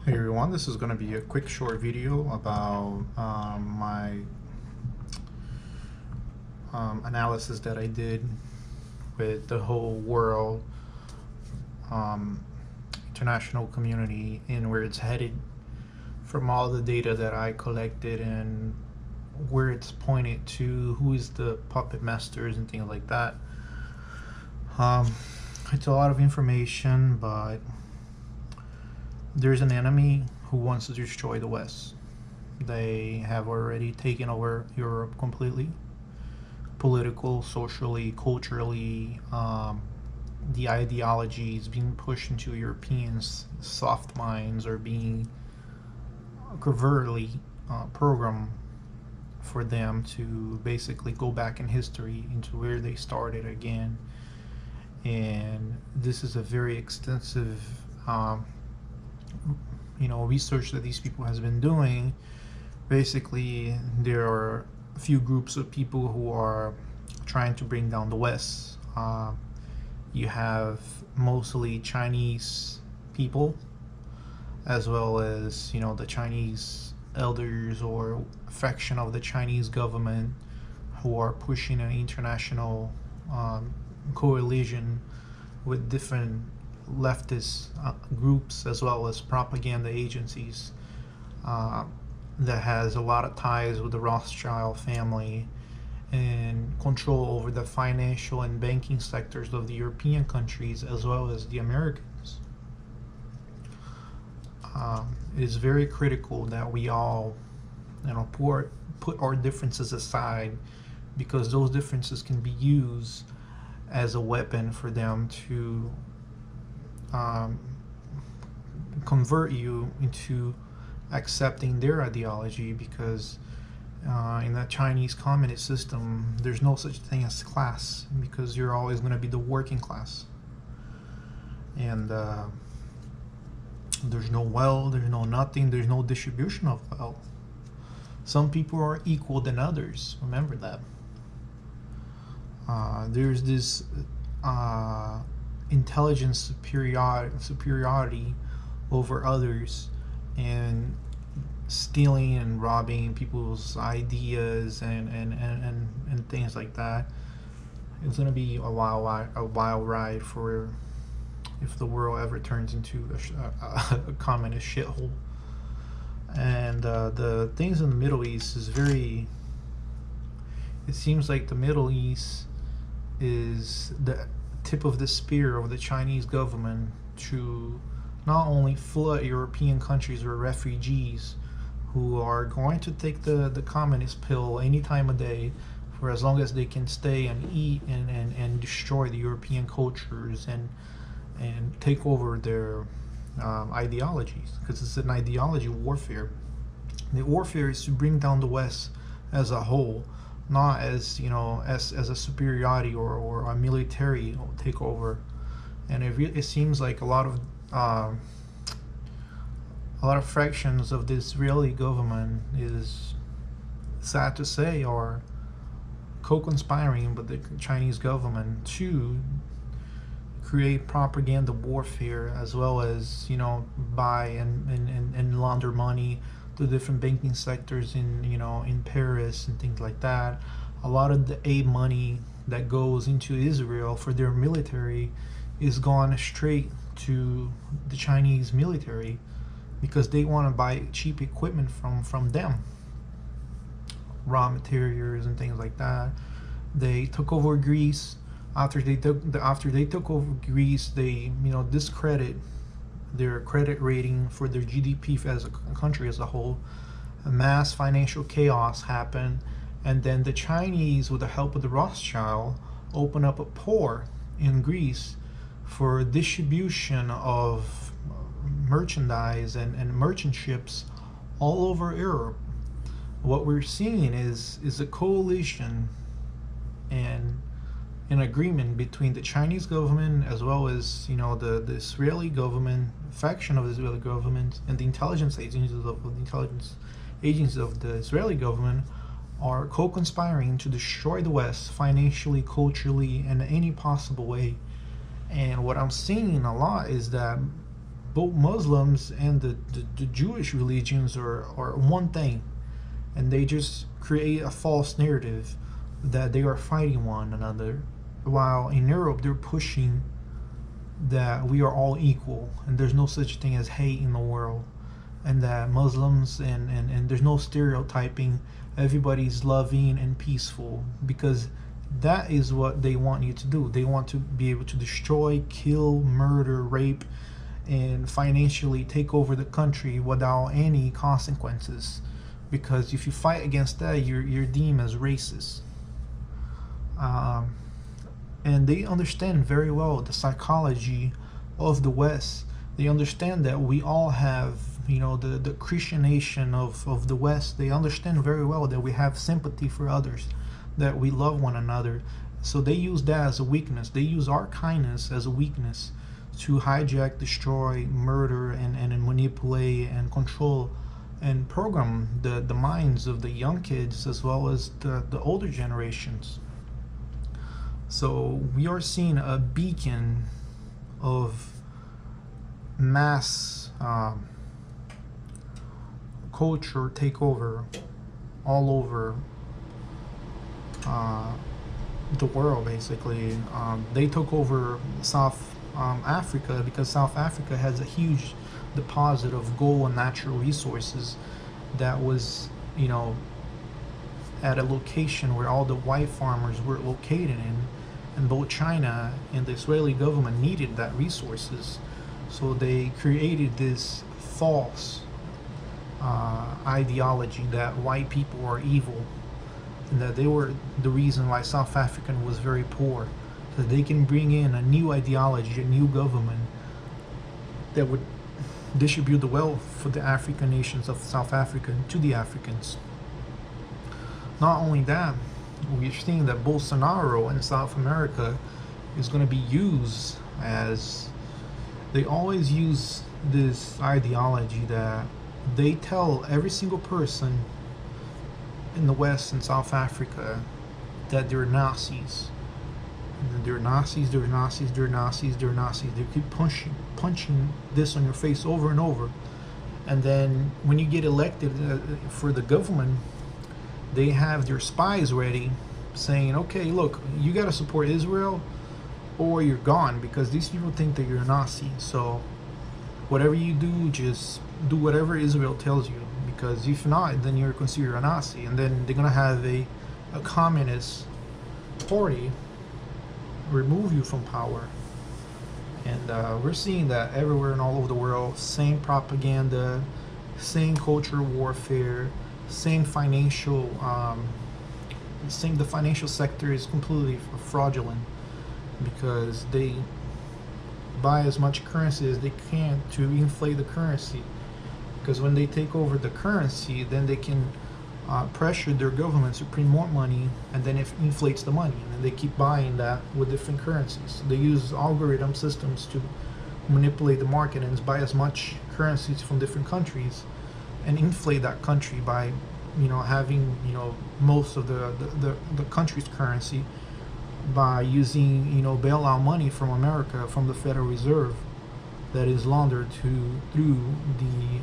Hey everyone, this is going to be a quick short video about my analysis that I did with the whole world, um, international community, and where it's headed from all the data that I collected and where it's pointed to, who is the puppet masters and things like that. Um, it's a lot of information, but there's an enemy who wants to destroy the West. They have already taken over Europe completely, political, socially, culturally. The ideology is being pushed into Europeans' soft minds are being covertly programmed for them to basically go back in history into where they started again. And this is a very extensive research that these people has been doing. Basically, there are a few groups of people who are trying to bring down the West. You have mostly Chinese people, as well as the Chinese elders or faction of the Chinese government who are pushing an international coalition with different leftist groups as well as propaganda agencies that has a lot of ties with the Rothschild family and control over the financial and banking sectors of the European countries as well as the Americans. It is very critical that we all put our differences aside, because those differences can be used as a weapon for them to convert you into accepting their ideology, because in the Chinese communist system there's no such thing as class, because you're always going to be the working class, and there's no wealth, there's no nothing, there's no distribution of wealth. Some people are equal than others, remember that. There's this intelligence superiority over others, and stealing and robbing people's ideas and things like that. It's gonna be a wild ride for if the world ever turns into a communist shithole. And the things in the Middle East is very. It seems like the Middle East is the tip of the spear of the Chinese government to not only flood European countries with refugees who are going to take the communist pill any time of day for as long as they can stay and eat and destroy the European cultures and take over their ideologies, because it's an ideology warfare. The warfare is to bring down the West as a whole, not as as a superiority or a military takeover. And it seems like a lot of fractions of the Israeli government, is sad to say, are co-conspiring with the Chinese government to create propaganda warfare, as well as buy and launder money to different banking sectors in Paris and things like that. A lot of the aid money that goes into Israel for their military is gone straight to the Chinese military, because they want to buy cheap equipment from them, raw materials and things like that. They took over Greece. After they took over Greece, they discredit their credit rating for their GDP as a country as a whole. A mass financial chaos happened, and then the Chinese, with the help of the Rothschild, open up a port in Greece for distribution of merchandise and merchant ships all over Europe. What we're seeing is a coalition and an agreement between the Chinese government as well as the Israeli government, faction of the Israeli government, and the intelligence agencies of the Israeli government are co-conspiring to destroy the West financially, culturally, in any possible way. And what I'm seeing a lot is that both Muslims and the Jewish religions are one thing, and they just create a false narrative that they are fighting one another, while in Europe they're pushing that we are all equal and there's no such thing as hate in the world, and that Muslims and there's no stereotyping, everybody's loving and peaceful, because that is what they want you to do. They want to be able to destroy, kill, murder, rape, and financially take over the country without any consequences, because if you fight against that, you're deemed as racist. And they understand very well the psychology of the West. They understand that we all have, the Christian nation of the West. They understand very well that we have sympathy for others, that we love one another. So they use that as a weakness. They use our kindness as a weakness to hijack, destroy, murder, and manipulate and control and program the minds of the young kids as well as the older generations. So we are seeing a beacon of mass culture takeover all over the world, basically. They took over South Africa because South Africa has a huge deposit of gold and natural resources that was, at a location where all the white farmers were located in, and both China and the Israeli government needed that resources. So they created this false ideology that white people are evil, and that they were the reason why South Africa was very poor. So they can bring in a new ideology, a new government that would distribute the wealth for the African nations of South Africa to the Africans. Not only that, we're seeing that Bolsonaro in South America is going to be used as, they always use this ideology that they tell every single person in the West and South Africa that they're Nazis. They're Nazis, they're Nazis, they're Nazis, they're Nazis. They keep punching this on your face over and over. And then when you get elected for the government, they have their spies ready saying, okay, look, you got to support Israel or you're gone, because these people think that you're a Nazi. So whatever you do, just do whatever Israel tells you, because if not, then you're considered a Nazi. And then they're going to have a communist party remove you from power. And we're seeing that everywhere and all over the world. Same propaganda, same culture warfare, same financial the financial sector is completely fraudulent, because they buy as much currency as they can to inflate the currency, because when they take over the currency, then they can pressure their governments to print more money, and then it inflates the money, and then they keep buying that with different currencies. They use algorithm systems to manipulate the market and buy as much currencies from different countries and inflate that country by having most of the country's currency, by using bailout money from America, from the Federal Reserve, that is laundered through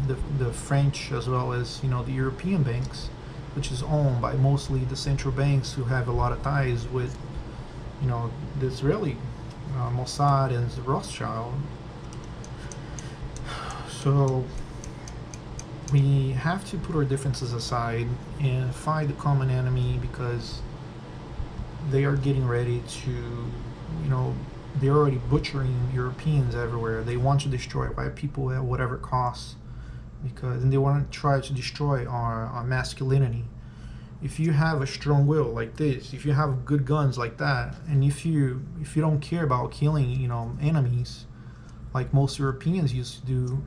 the French as well as the European banks, which is owned by mostly the central banks who have a lot of ties with the Israeli Mossad and Rothschild. So we have to put our differences aside and fight the common enemy, because they are getting ready to, they're already butchering Europeans everywhere. They want to destroy white people at whatever cost, and they want to try to destroy our masculinity. If you have a strong will like this, if you have good guns like that, and if you don't care about killing enemies like most Europeans used to do,